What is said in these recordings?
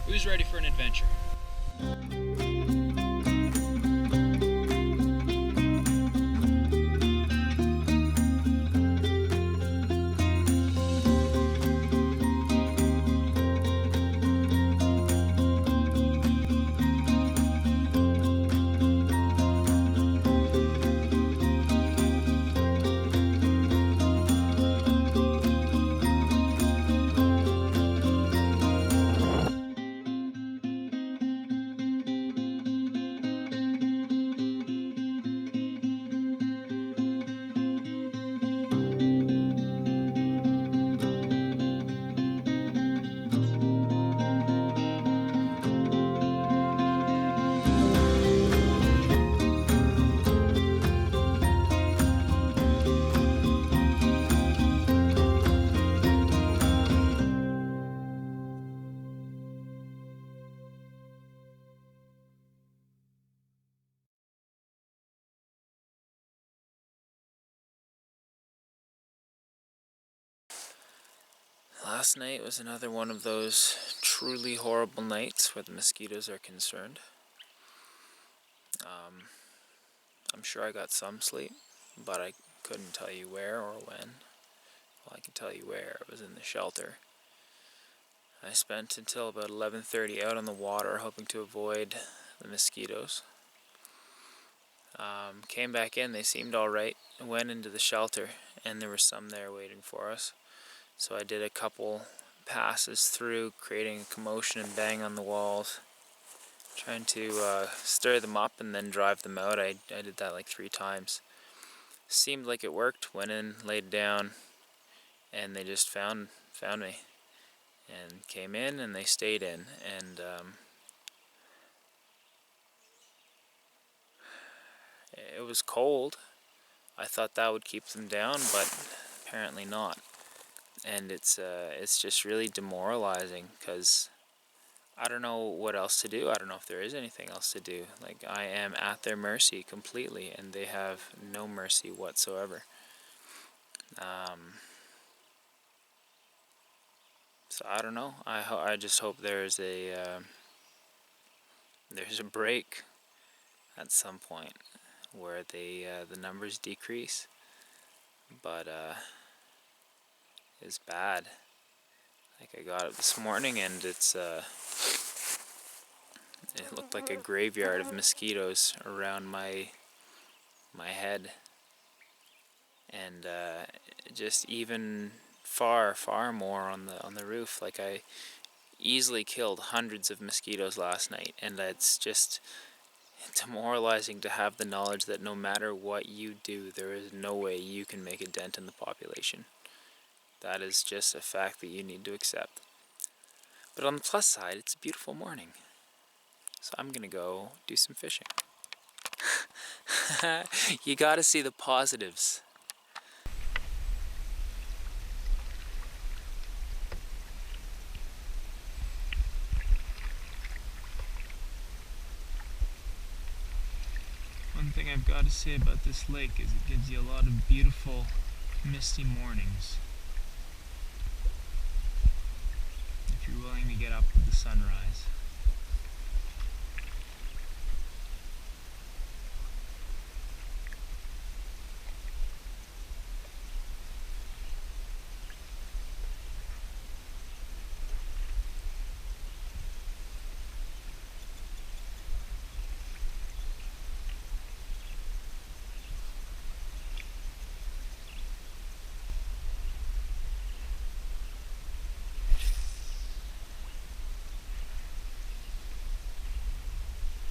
Who's ready for an adventure? Last night was another one of those truly horrible nights where the mosquitoes are concerned. I'm sure I got some sleep, but I couldn't tell you where or when. Well, I can tell you where. It was in the shelter. I spent until about 11:30 out on the water hoping to avoid the mosquitoes. Came back in, they seemed alright, went into the shelter, and there were some there waiting for us. So I did a couple passes through, creating a commotion and bang on the walls, trying to stir them up and then drive them out. I did that like 3 times. Seemed like it worked. Went in, laid down, and they just found me, and came in, and they stayed in, and it was cold. I thought that would keep them down, but apparently not. And it's just really demoralizing because I don't know what else to do. I don't know if there is anything else to do. Like, I am at their mercy completely, and they have no mercy whatsoever. So I don't know. I just hope there's a break at some point where the numbers decrease. But it's bad. Like, I got up this morning and it looked like a graveyard of mosquitoes around my head, and just even far more on the roof. Like, I easily killed hundreds of mosquitoes last night, and it's just demoralizing to have the knowledge that no matter what you do, there is no way you can make a dent in the population. That is just a fact that you need to accept. But on the plus side, it's a beautiful morning. So I'm gonna go do some fishing. You gotta see the positives. One thing I've got to say about this lake is it gives you a lot of beautiful, misty mornings. If you're willing to get up with the sunrise.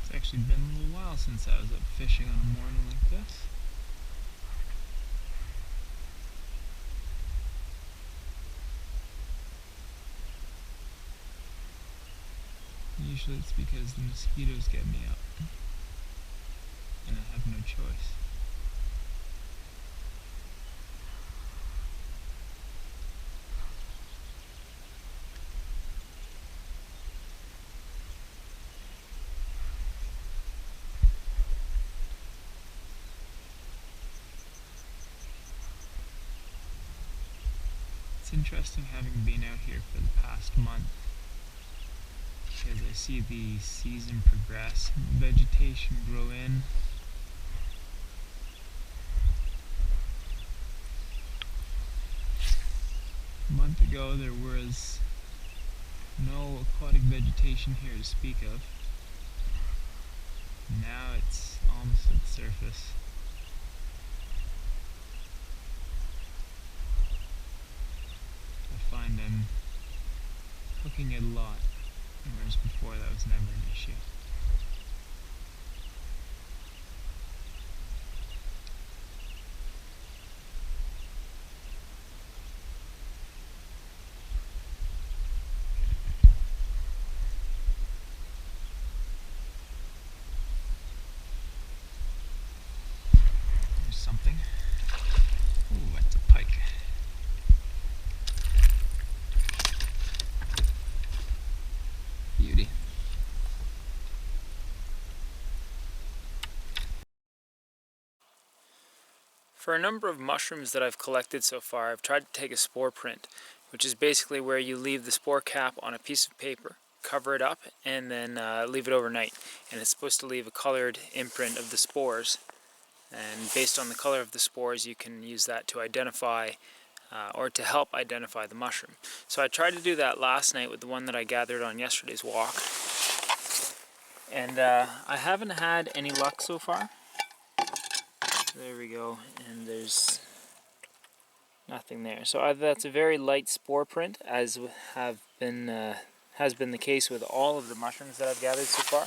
It's actually been a little while since I was up fishing on a morning like this. Usually it's because the mosquitoes get me up, and I have no choice. It's interesting having been out here for the past month because I see the season progress, vegetation grow in. A month ago there was no aquatic vegetation here to speak of. Now it's almost at the surface. I find I'm hooking it a lot, whereas before that was never an issue. There's something. Ooh, that's a pike. Beauty. For a number of mushrooms that I've collected so far, I've tried to take a spore print, which is basically where you leave the spore cap on a piece of paper, cover it up, and then leave it overnight. And it's supposed to leave a colored imprint of the spores. And based on the color of the spores, you can use that to identify or to help identify the mushroom. So I tried to do that last night with the one that I gathered on yesterday's walk. And I haven't had any luck so far. There we go, and there's nothing there. So that's a very light spore print, as has been the case with all of the mushrooms that I've gathered so far.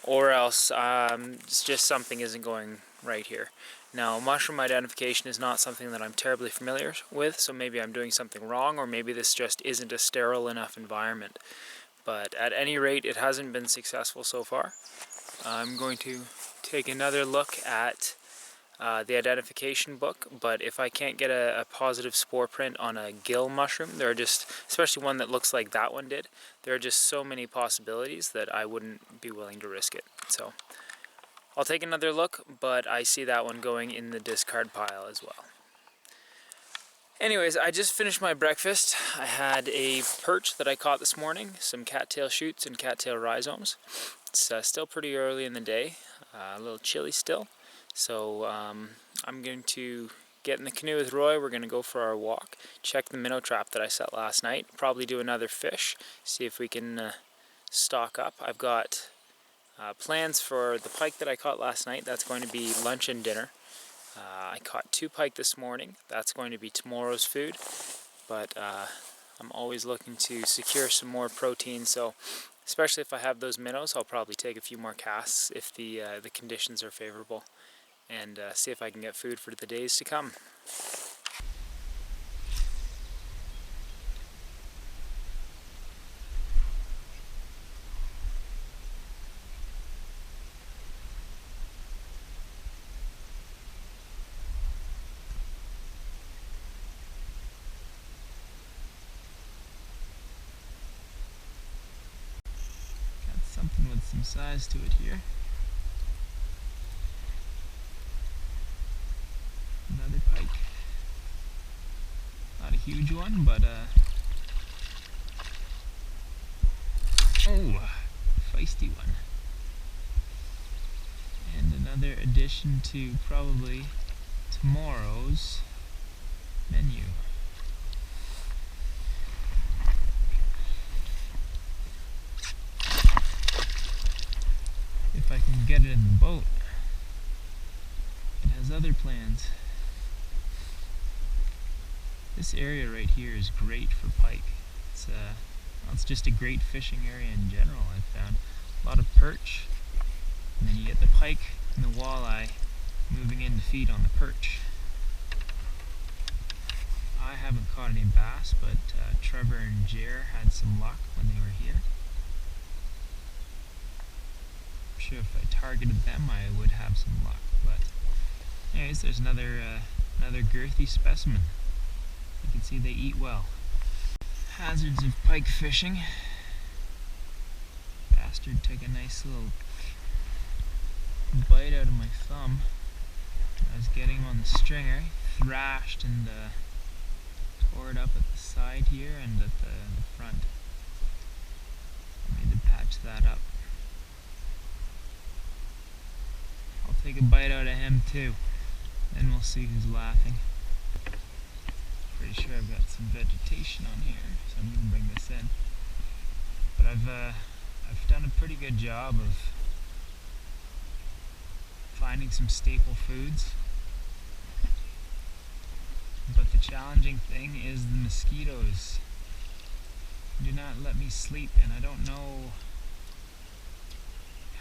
Or else it's just something isn't going right here. Now, mushroom identification is not something that I'm terribly familiar with, so maybe I'm doing something wrong, or maybe this just isn't a sterile enough environment. But at any rate, it hasn't been successful so far. I'm going to take another look at the identification book, but if I can't get a positive spore print on a gill mushroom, there are just, especially one that looks like that one did, there are just so many possibilities that I wouldn't be willing to risk it. So I'll take another look, but I see that one going in the discard pile as well. Anyways, I just finished my breakfast. I had a perch that I caught this morning, some cattail shoots and cattail rhizomes. It's still pretty early in the day, a little chilly still. So I'm going to get in the canoe with Roy. We're going to go for our walk, check the minnow trap that I set last night, probably do another fish, see if we can stock up. I've got plans for the pike that I caught last night. That's going to be lunch and dinner. I caught 2 pike this morning. That's going to be tomorrow's food. But I'm always looking to secure some more protein, so especially if I have those minnows, I'll probably take a few more casts if the conditions are favorable, and see if I can get food for the days to come. Something with some size to it here. Another pike. Not a huge one, but feisty one. And another addition to probably tomorrow's menu. If I can get it in the boat. It has other plans. This area right here is great for pike. It's just a great fishing area in general, I've found. A lot of perch, and then you get the pike and the walleye moving in to feed on the perch. I haven't caught any bass, but Trevor and Jer had some luck when they were here. Sure, if I targeted them I would have some luck, but anyways, there's another girthy specimen. You can see they eat well. Hazards of pike fishing. Bastard took a nice little bite out of my thumb. I was getting him on the stringer, thrashed and tore it up at the side here and at the front. catch that up. I'll take a bite out of him too, then we'll see who's laughing. Pretty sure I've got some vegetation on here, so I'm going to bring this in. But I've done a pretty good job of finding some staple foods. But the challenging thing is the mosquitoes do not let me sleep, and I don't know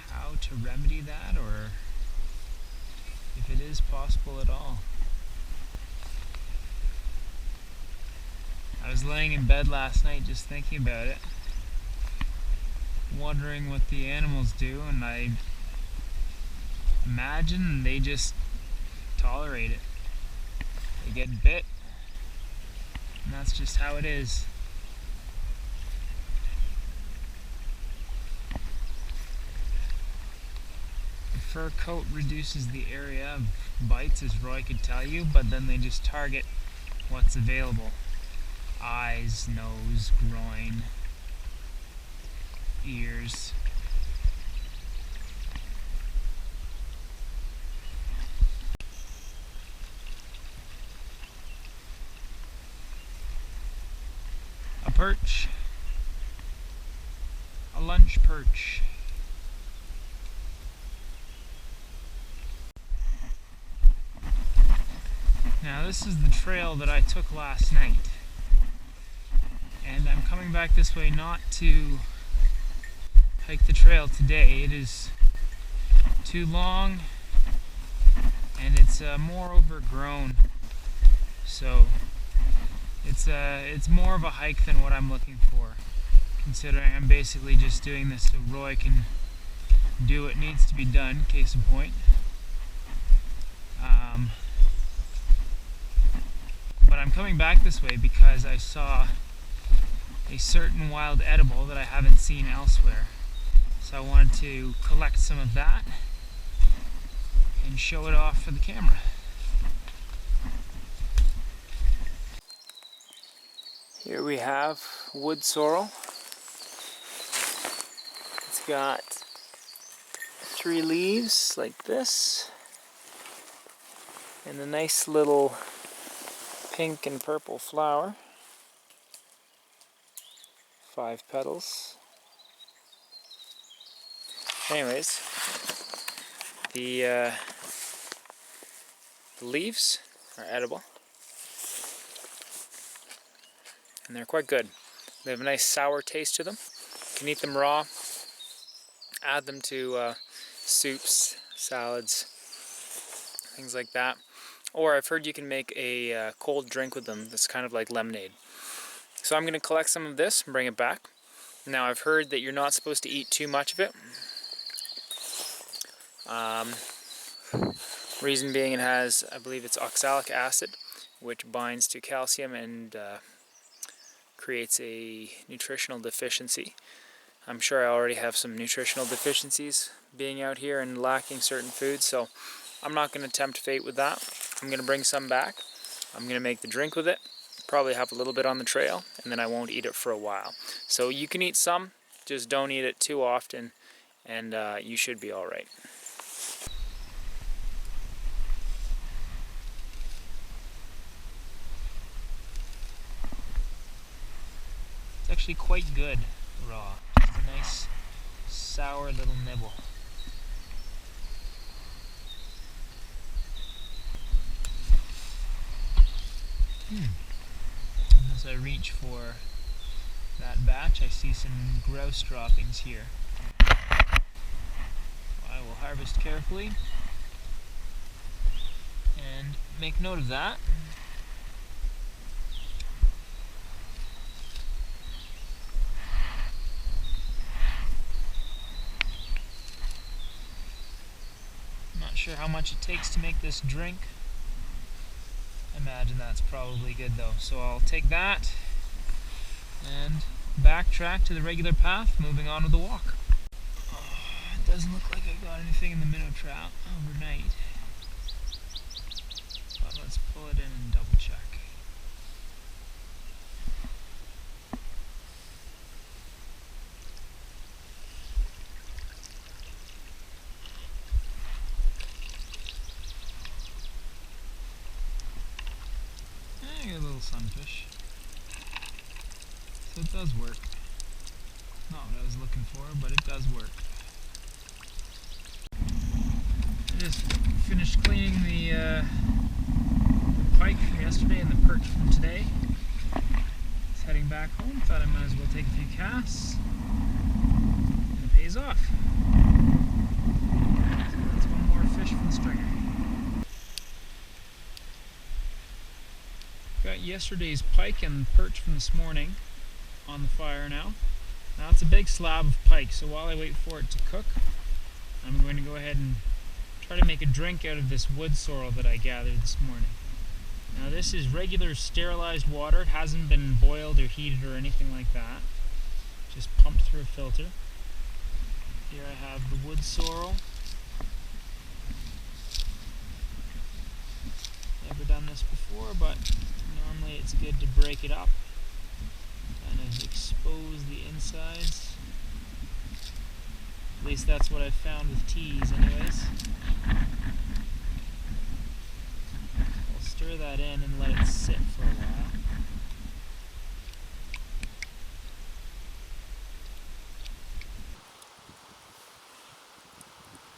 how to remedy that, or if it is possible at all. I was laying in bed last night just thinking about it, wondering what the animals do, and I imagine they just tolerate it. They get bit, and that's just how it is. The fur coat reduces the area of bites, as Roy could tell you, but then they just target what's available. Eyes, nose, groin, ears. A perch. A lunch perch. Now this is the trail that I took last night. And I'm coming back this way not to hike the trail today. It is too long and it's more overgrown. So it's more of a hike than what I'm looking for, considering I'm basically just doing this so Roy can do what needs to be done, case in point. But I'm coming back this way because I saw a certain wild edible that I haven't seen elsewhere. So I wanted to collect some of that and show it off for the camera. Here we have wood sorrel. It's got 3 leaves like this, and a nice little pink and purple flower. 5 petals. Anyways, the leaves are edible, and they're quite good. They have a nice sour taste to them. You can eat them raw, add them to soups, salads, things like that. Or I've heard you can make a cold drink with them that's kind of like lemonade. So I'm going to collect some of this and bring it back. Now I've heard that you're not supposed to eat too much of it. Reason being, it has, I believe it's oxalic acid, which binds to calcium and creates a nutritional deficiency. I'm sure I already have some nutritional deficiencies being out here and lacking certain foods, so I'm not going to tempt fate with that. I'm going to bring some back. I'm going to make the drink with it. Probably have a little bit on the trail, and then I won't eat it for a while. So you can eat some, just don't eat it too often, and you should be alright. It's actually quite good raw. Just a nice sour little nibble. As I reach for that batch, I see some grouse droppings here. I will harvest carefully and make note of that. Not sure how much it takes to make this drink. I imagine that's probably good though. So I'll take that and backtrack to the regular path, moving on with the walk. It doesn't look like I got anything in the minnow trap overnight. But let's pull it in and double check. I get a little sunfish. So it does work. Not what I was looking for, but it does work. I just finished cleaning the pike from yesterday and the perch from today. Just heading back home. Thought I might as well take a few casts. And it pays off. So that's one more fish from the stringer. Got yesterday's pike and perch from this morning on the fire now. Now it's a big slab of pike, so while I wait for it to cook, I'm going to go ahead and try to make a drink out of this wood sorrel that I gathered this morning. Now this is regular sterilized water. It hasn't been boiled or heated or anything like that. Just pumped through a filter. Here I have the wood sorrel. Never done this before, but normally it's good to break it up. Kind of expose the insides. At least that's what I've found with teas anyways. I'll stir that in and let it sit for a while.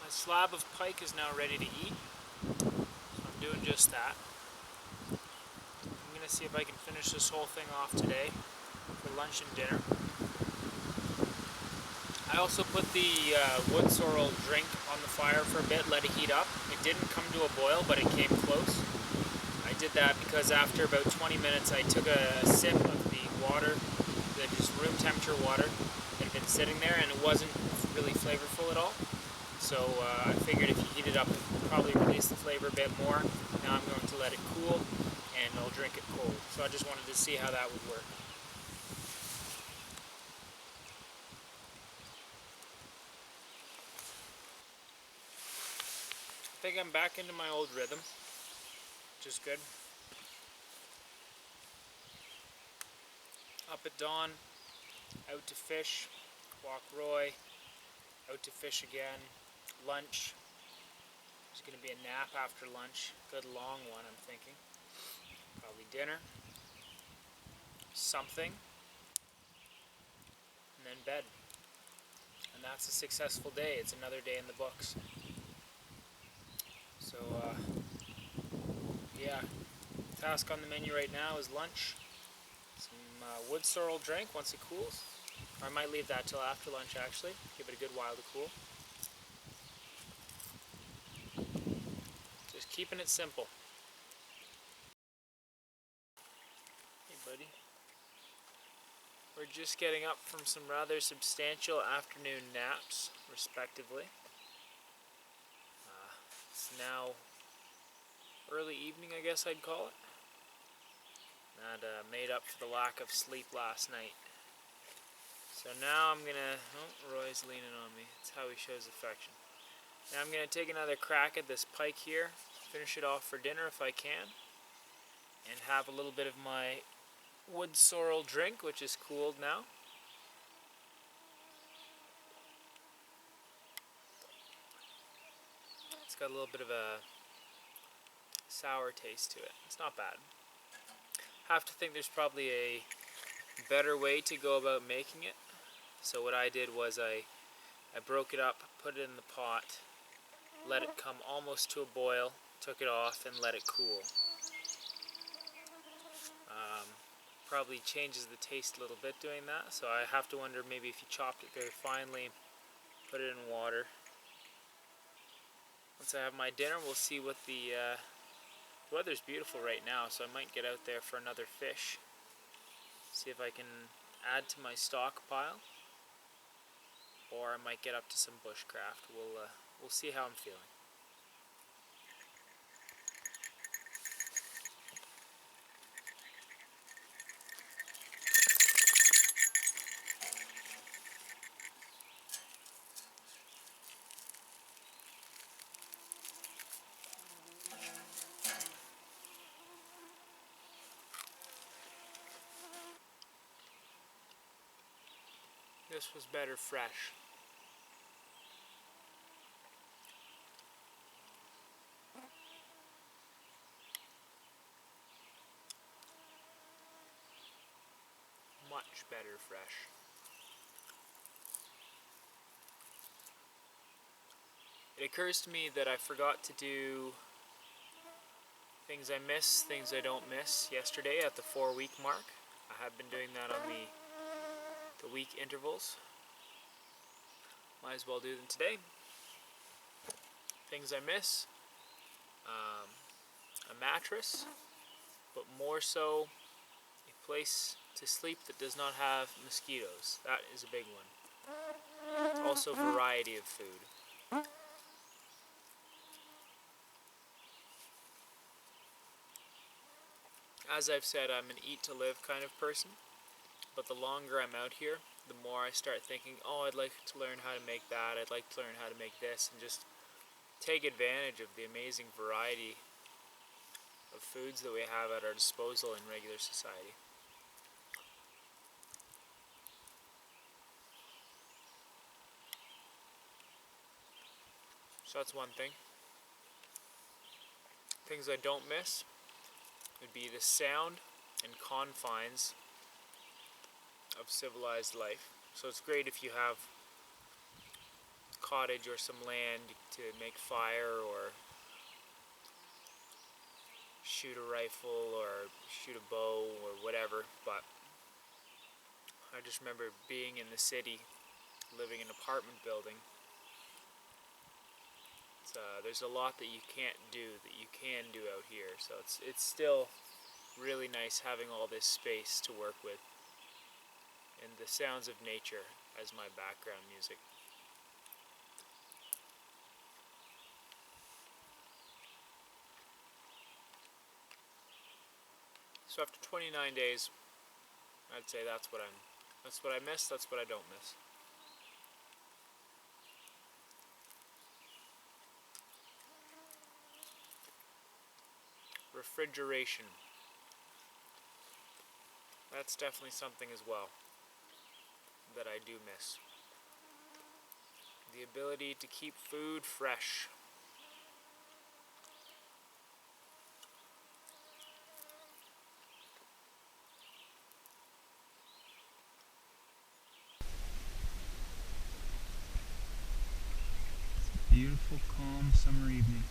My slab of pike is now ready to eat, so I'm doing just that. I'm going to see if I can finish this whole thing off today for lunch and dinner. I also put the wood sorrel drink on the fire for a bit, let it heat up. It didn't come to a boil, but it came close. I did that because after about 20 minutes I took a sip of the water, just room temperature water that had been sitting there, and it wasn't really flavorful at all. So I figured if you heat it up, it will probably release the flavor a bit more. Now I'm going to let it cool, and I'll drink it cold. So I just wanted to see how that would work. I think I'm back into my old rhythm, which is good. Up at dawn, out to fish, walk Roy, out to fish again, lunch. There's going to be a nap after lunch, good long one I'm thinking. Probably dinner, something, and then bed. And that's a successful day. It's another day in the books. So, yeah, task on the menu right now is lunch, some wood sorrel drink once it cools, or I might leave that till after lunch actually, give it a good while to cool. Just keeping it simple. Hey buddy. We're just getting up from some rather substantial afternoon naps, respectively. It's now early evening, I guess I'd call it. That made up for the lack of sleep last night. So now I'm gonna, oh, Roy's leaning on me. That's how he shows affection. Now I'm gonna take another crack at this pike here, finish it off for dinner if I can, and have a little bit of my wood sorrel drink, which is cooled now. It's got a little bit of a sour taste to it. It's not bad. Have to think there's probably a better way to go about making it. So what I did was I broke it up, put it in the pot, let it come almost to a boil, took it off and let it cool. Probably changes the taste a little bit doing that, so I have to wonder maybe if you chopped it very finely, put it in water. Once I have my dinner, we'll see what the weather's beautiful right now, so I might get out there for another fish. See if I can add to my stockpile, or I might get up to some bushcraft. We'll see how I'm feeling. This was better fresh. much better fresh. It occurs to me that I forgot to do things I miss, things I don't miss yesterday at the 4-week mark. I have been doing that on the week intervals. Might as well do them today. Things I miss. A mattress, but more so a place to sleep that does not have mosquitoes. That is a big one. Also variety of food. As I've said, I'm an eat to live kind of person, but the longer I'm out here, the more I start thinking, oh, I'd like to learn how to make that, I'd like to learn how to make this, and just take advantage of the amazing variety of foods that we have at our disposal in regular society. So that's one thing. Things I don't miss would be the sound and confines of civilized life. So it's great if you have a cottage or some land to make fire or shoot a rifle or shoot a bow or whatever, but I just remember being in the city, living in an apartment building. There's a lot that you can't do that you can do out here, so it's still really nice having all this space to work with and the sounds of nature as my background music. So after 29 days, I'd say that's what I miss, that's what I don't miss. Refrigeration. That's definitely something as well that I do miss. The ability to keep food fresh. It's a beautiful, calm summer evening.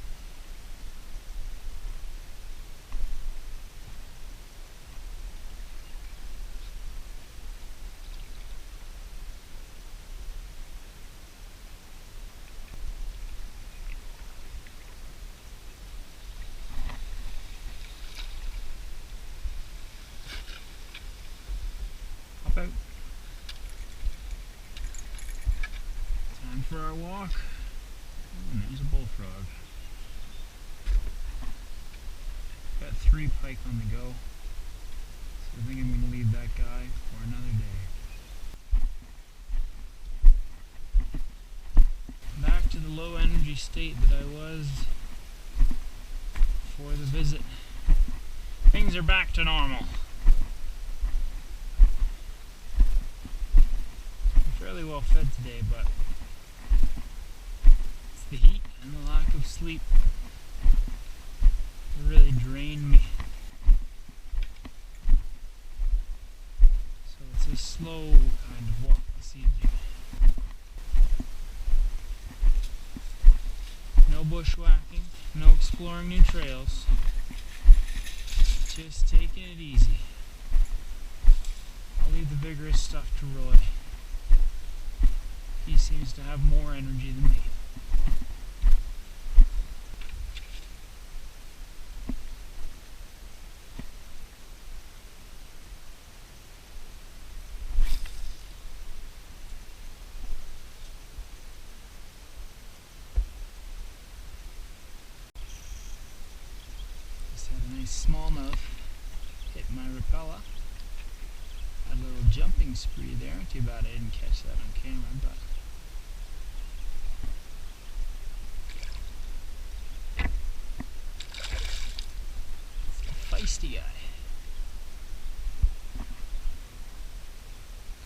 Hop out. Time for our walk. Oh, there's a bullfrog. Got 3 pike on the go, so I think I'm going to leave that guy for another day. Back to the low energy state that I was before the visit. Things are back to normal. I'm fairly well fed today, but it's the heat and the lack of sleep that really drained me. So it's a slow kind of walk this evening. No bushwhacking, no exploring new trails, just taking it easy. I'll leave the vigorous stuff to Roy. He seems to have more energy than me. Just had a nice smallmouth hit my rapella. Had a little jumping spree there. Too bad I didn't catch that on camera, but feisty guy.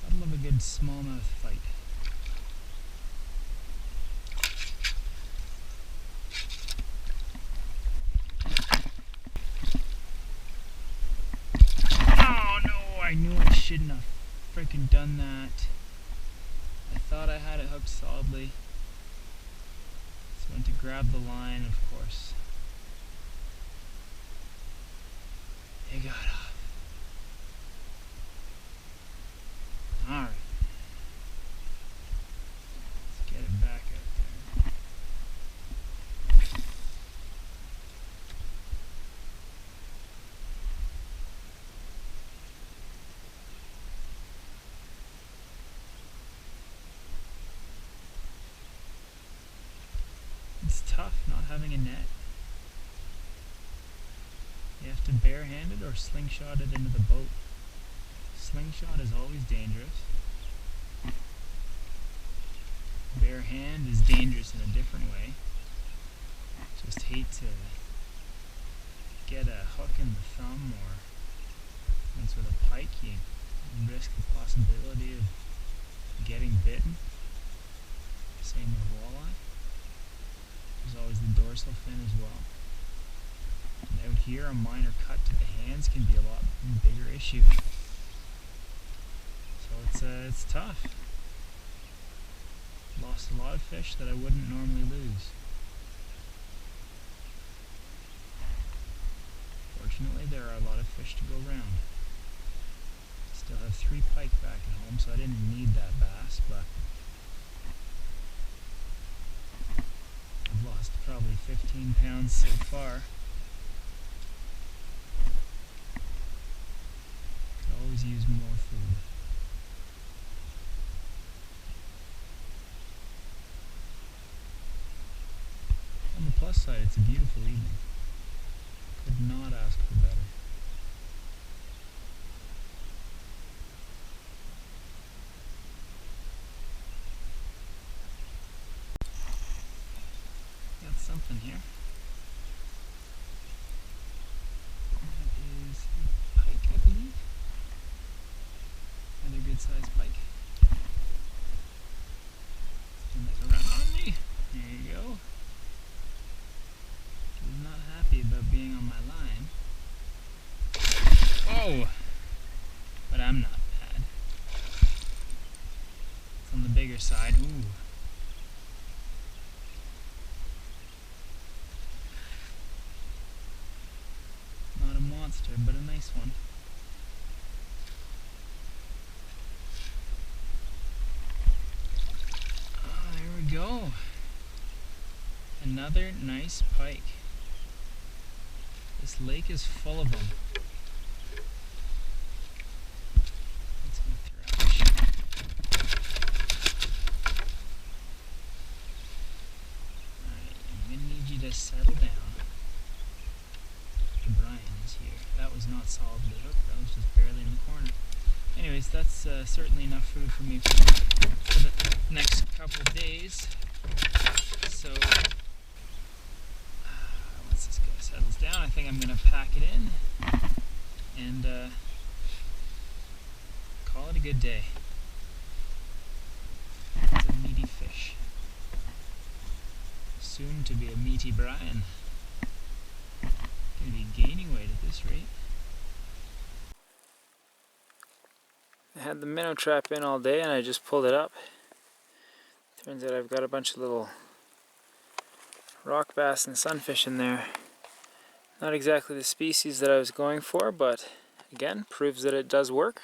Gotta love a good smallmouth fight. Oh no, I knew I shouldn't have freaking done that. I thought I had it hooked solidly. So went to grab the line, of course. It got off. Alright. Let's get it back out there. It's tough not having a net. You have to barehand it or slingshot it into the boat. Slingshot is always dangerous. Barehand is dangerous in a different way. Just hate to get a hook in the thumb, or once with a pike you risk the possibility of getting bitten. Same with walleye. There's always the dorsal fin as well. And out here, a minor cut to the hands can be a lot bigger issue. So it's tough. Lost a lot of fish that I wouldn't normally lose. Fortunately, there are a lot of fish to go around. Still have 3 pike back at home, so I didn't need that bass, but I've lost probably 15 pounds so far. Could always use more food. On the plus side, it's a beautiful evening. Could not ask for better. Got something here. That is a pike, I believe. Another good sized pike. Spin that around on me. There you go. Was not happy about being on my line. Oh! But I'm not bad. It's on the bigger side. Ooh. Not a monster, but a nice one. Ah, there we go. Another nice pike. This lake is full of them. Let's go thrash. Alright, I'm gonna need you to settle down. Brian is here. That was not solidly hooked, that was just barely in the corner. Anyways, that's certainly enough food for me for the next couple days. So once this guy settles down, I think I'm going to pack it in and call it a good day. It's a meaty fish. Soon to be a meaty Brian. Going to be gaining weight at this rate. I had the minnow trap in all day and I just pulled it up. Turns out I've got a bunch of little rock bass and sunfish in there. Not exactly the species that I was going for, but again, proves that it does work.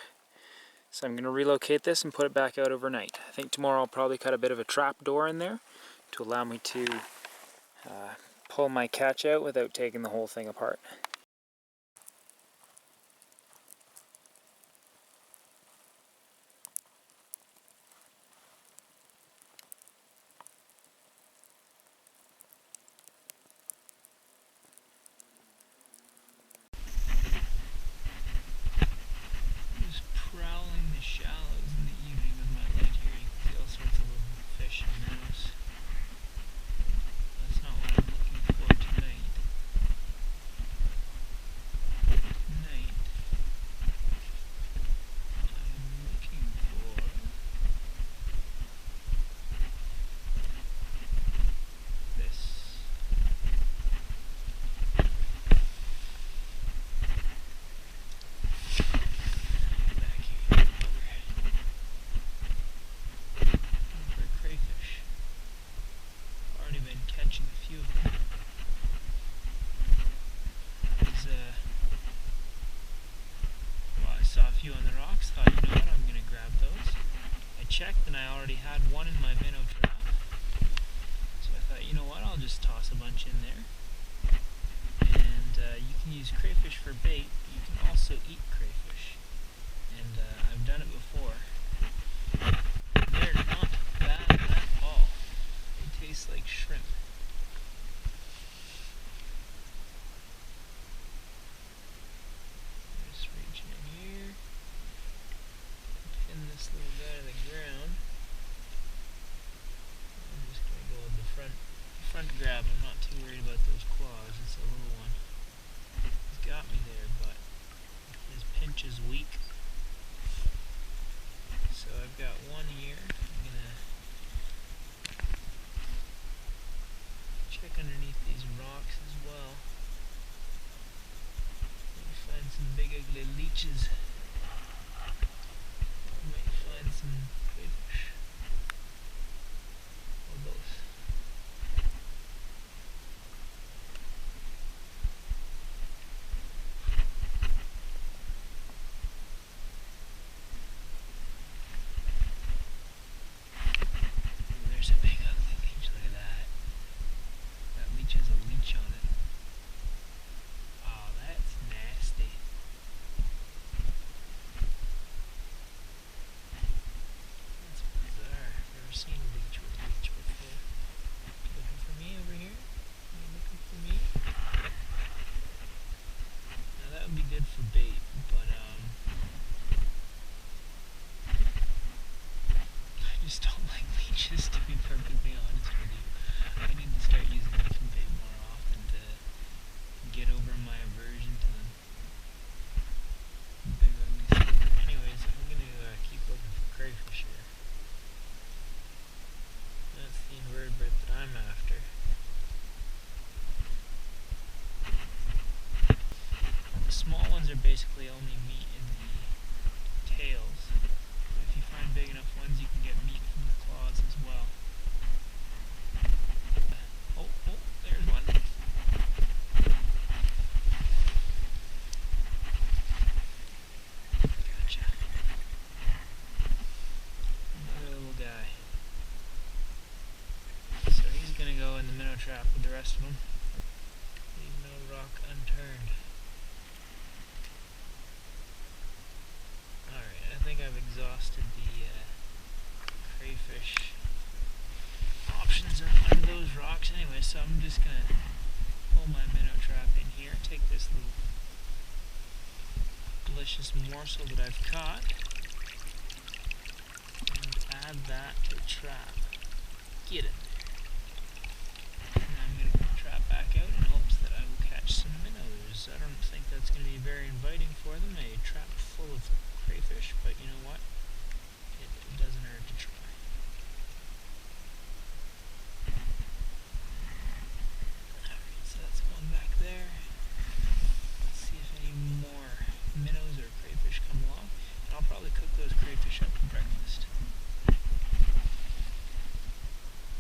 So I'm going to relocate this and put it back out overnight. I think tomorrow I'll probably cut a bit of a trap door in there to allow me to pull my catch out without taking the whole thing apart. checked and I already had one in my minnow trap. So I thought, you know what, I'll just toss a bunch in there. And you can use crayfish for bait, but you can also eat crayfish. And I've done it before. They're not bad at all. They taste like shrimp. Just reaching in here. Pin this little guy to the ground. I'm just going to go with the front grab. I'm not too worried about those claws. It's a little one. He's got me there, but his pinch is weak. So I've got one here. I'm going to check underneath these rocks as well. Maybe find some big ugly leeches. I might find some crayfish. Or both. There's a big ugly leech, look at that. That leech has a leech on it. Oh, that's nasty. That's bizarre. I've never seen a leech with leech before. You looking for me over here? Are you looking for me? Now that would be good for bait, but I just don't like leeches, to be perfectly honest with you. I need to start using them for bait more often to get over my aversion to them. Big ugly thing. Anyways, I'm going to keep looking for crayfish here. That's the invertebrate that I'm after. The small ones are basically only meat in the tails. But if you find big enough ones, you can get meat from the claws as well. Oh, there's one. Gotcha. Another little guy. So he's gonna go in the minnow trap with the rest of them. Leave no rock unturned. Alright, I think I've exhausted the crayfish options under those rocks anyway, so I'm just gonna pull my minnow trap in here, take this little delicious morsel that I've caught, and add that to the trap. Get it there. And I'm gonna put the trap back out in hopes that I will catch some minnows. I don't think that's gonna be very inviting for them, a trap full of crayfish, but you know what? It doesn't hurt to try.